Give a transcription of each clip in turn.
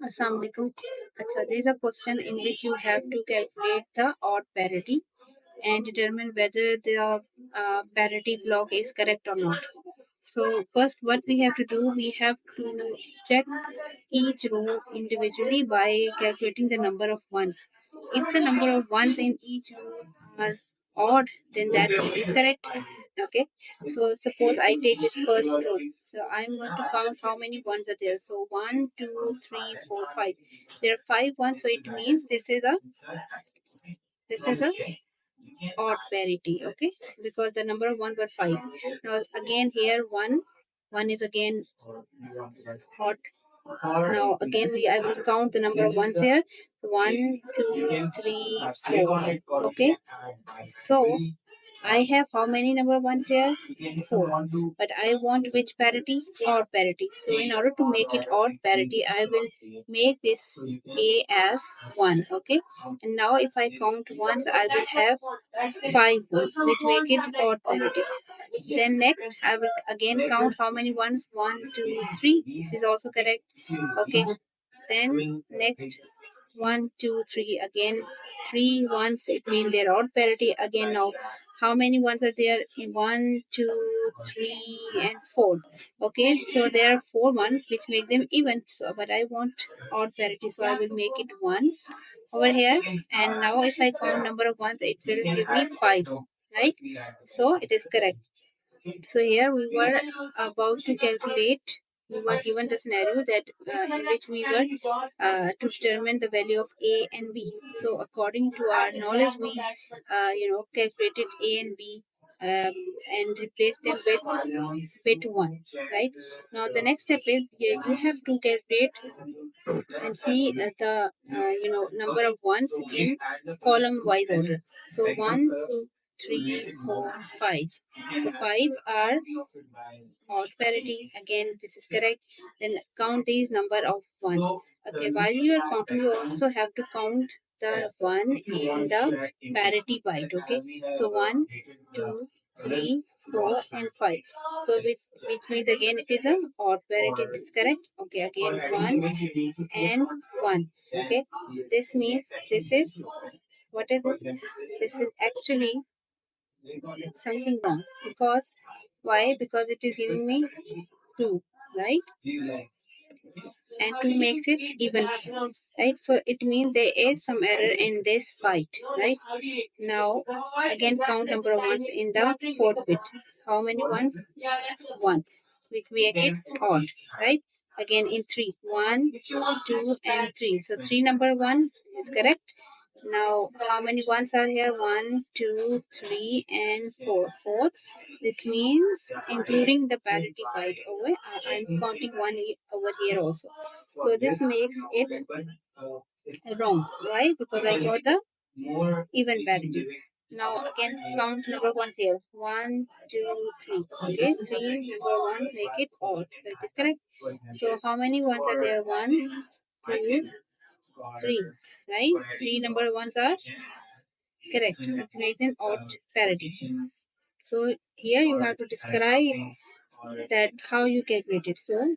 Assalamualaikum. There is a question in which you have to calculate the odd parity and determine whether the parity block is correct or not. So first, what we have to do, we have to check each row individually by calculating the number of ones. If the number of ones in each row are odd, then that is correct. Okay. So suppose I take this first row. So I'm going to count how many ones are there. So 1, 2, 3, 4, 5. There are 5 ones, so it means this is a odd parity, okay? Because the number of one were 5. Now again here one is again odd. Now again I will count the number of ones here. So 1, 2, 3, 4. Okay. So I have how many number of ones here? 4. But I want which parity? Odd parity. So in order to make it odd parity, I will make this A as 1. Okay. And now if I count ones, I will have 5 ones, which make it odd parity. Then next, I will again count how many ones? 1, 2, 3. This is also correct. Okay. Then next, 1, 2, 3. Again, 3 ones. It means they're odd parity. Again now, how many ones are there? 1, 2, 3, and 4. Okay, so there are 4 ones which make them even. So, but I want odd parity, so I will make it 1 over here. And now if I count number of ones, it will give me 5. Right? So it is correct. So here we were about to calculate. We were given the scenario that in which we were to determine the value of A and B. So according to our knowledge, we calculated A and B and replaced them with bit 1. Right now, the next step is you have to calculate and see the number of ones in column wise order. So 1, 2, 3, 4, 5. So 5 are odd parity. Again, this is correct. Then count these number of ones. Okay, while you are counting, you also have to count the one in the parity byte. Okay, so 1, 2, 3, 4, and 5. So which means again it is an odd parity. This is correct. Okay, again 1 and 1. Okay, this means this is what is this? This is actually something wrong because why? Because it is giving me 2, right? And 2 makes it even, right? So it means there is some error in this byte, right? Now again count number of ones in the fourth bit. How many ones? 1, which make it odd, right? Again in 3, 1, 2, and 3. So 3 number 1 is correct. Now, how many ones are here? 1, 2, 3, and 4. 4. This means including the parity byte over. I'm counting one over here also. So this makes it wrong, right? Because I got the even parity. Now again count number ones here. 1, 2, 3. Okay, 3 number 1 make it odd. That is correct. So how many ones are there? 1, 2, 3. Right? 3 number ones are correct. It makes an odd parity. So here you have to describe that how you calculate it. So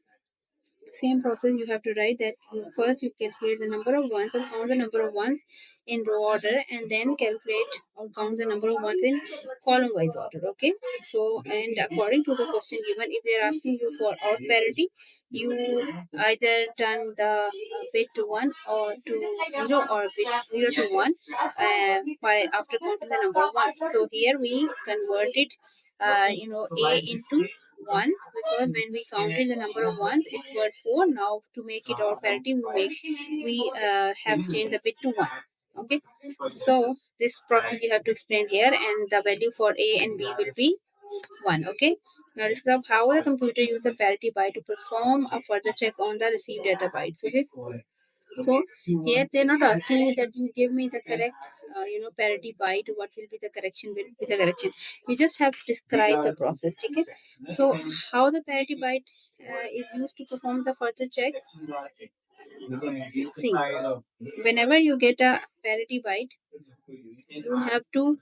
same process you have to write that first you calculate the number of ones or count the number of ones in row order and then calculate or count the number of ones in column wise order. Okay, so and according to the question given, if they are asking you for odd parity, you either turn the bit to 1 or to 0 or bit 0 to 1 by after counting the number of ones. So here we converted a into 1 because when we counted the number of ones it was 4. Now to make it odd parity we have changed the bit to 1. Okay, so this process you have to explain here and the value for A and B will be 1. Okay, now describe how the computer use the parity byte to perform a further check on the received data bytes. Okay, so here they're not asking you that you give me the correct, parity byte. What will be the correction? Will be the correction. You just have to describe the process. Okay. So how the parity byte is used to perform the further check? See, whenever you get a parity byte, you have to,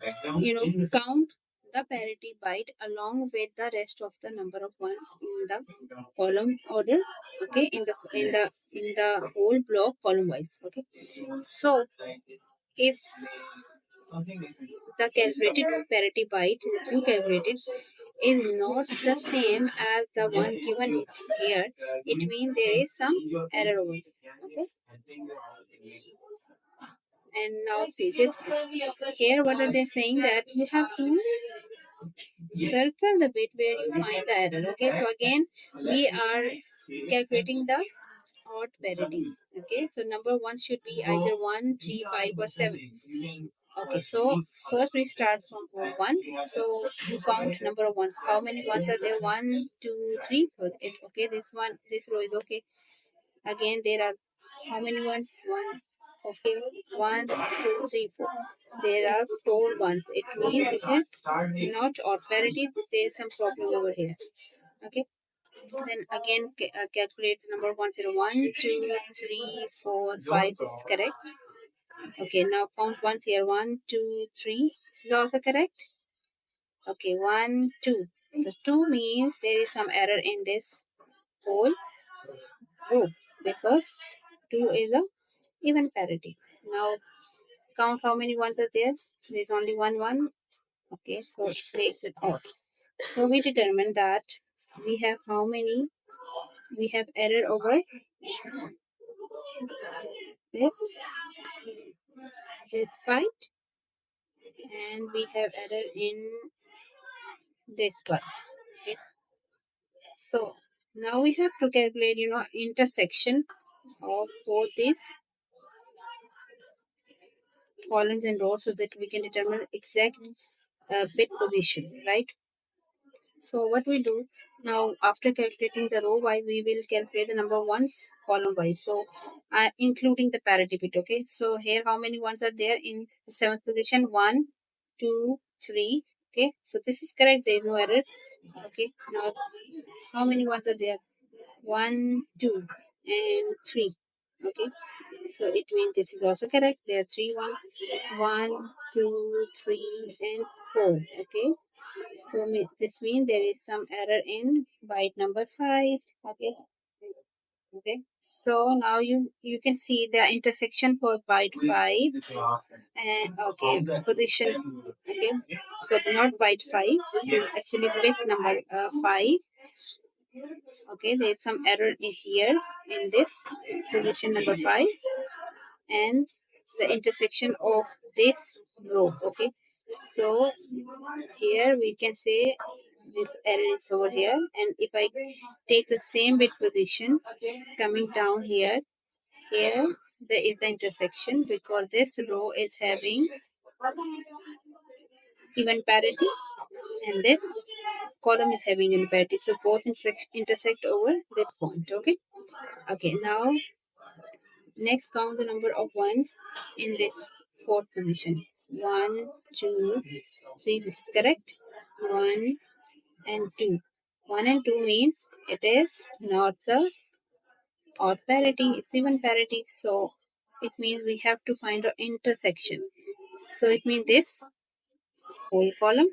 count the parity byte along with the rest of the number of ones in the column order. Okay, in the whole block column wise. Okay, so if the calculated parity byte that you calculated is not the same as the one given it here, it means there is some error over there. Okay, and now see this one. Here what are they saying, that you have to circle the bit where you find the error. Okay, so again we are calculating the odd parity. Okay, so number one should be either 1, 3, 5 or 7. Okay, so first we start from 1. So you count number of ones. How many ones are there? 1, 2, 3, 4. Okay, this one, this row is okay. Again, there are how many ones? 1. Okay, 1, 2, 3, 4. There are 4 ones. It means this is not odd parity. There is some problem over here. Okay. Then again, calculate the number 101, 2, 3, 4, 5. This is correct. Okay, now count once here. 1, 2, 3. This is also correct. Okay, 1, 2. So 2 means there is some error in this whole row because 2 is a even parity. Now count how many ones are there. There is only one. Okay, so it makes it odd. So we determine that we have how many? We have error over this byte, and we have error in this byte. Okay. So now we have to calculate, intersection of both these columns and rows so that we can determine exact bit position, right? So what we do now, after calculating the row wise, we will calculate the number of ones column wise. So including the parity bit. Okay. So here how many ones are there in the seventh position? 1, 2, 3. Okay. So this is correct. There is no error. Okay. Now how many ones are there? 1, 2, and 3. Okay. So it means this is also correct. There are 3 ones. 1, 2, 3, and 4. Okay. So this means there is some error in byte number 5. Okay. Okay. So now you can see the intersection for byte 5 and okay position. Okay. So not byte 5. This is actually bit number 5. Okay. There is some error in here in this position number 5 and the intersection of this row. Okay. So here we can say this error is over here, and if I take the same bit position coming down here, there is the intersection because this row is having even parity and this column is having even parity, so both intersect over this point. Okay. Okay, now next count the number of ones in this fourth position. 1, 2, 3. This is correct. 1 and 2. 1 and 2 means it is not the odd parity, it's even parity. So it means we have to find the intersection. So it means this whole column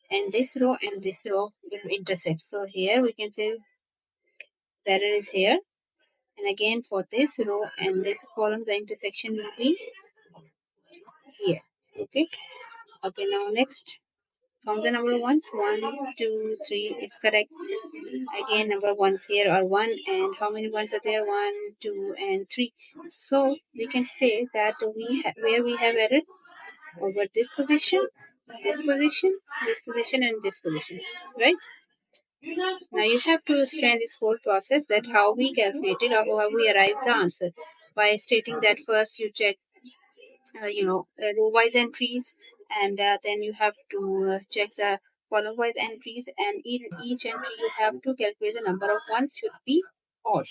and this row will intersect. So here we can say the error is here. And again for this row and this column, the intersection will be here. Okay. Okay, now next. Count the number of ones. 1, 2, 3. It's correct. Again, number ones here are 1. And how many ones are there? 1, 2, and 3. So we can say that where we have error over this position, this position, this position, and this position. Right? Now you have to explain this whole process, that how we calculated or how we arrived the answer, by stating that first you check row wise entries, and then you have to check the column wise entries, and in each entry you have to calculate the number of ones should be odd.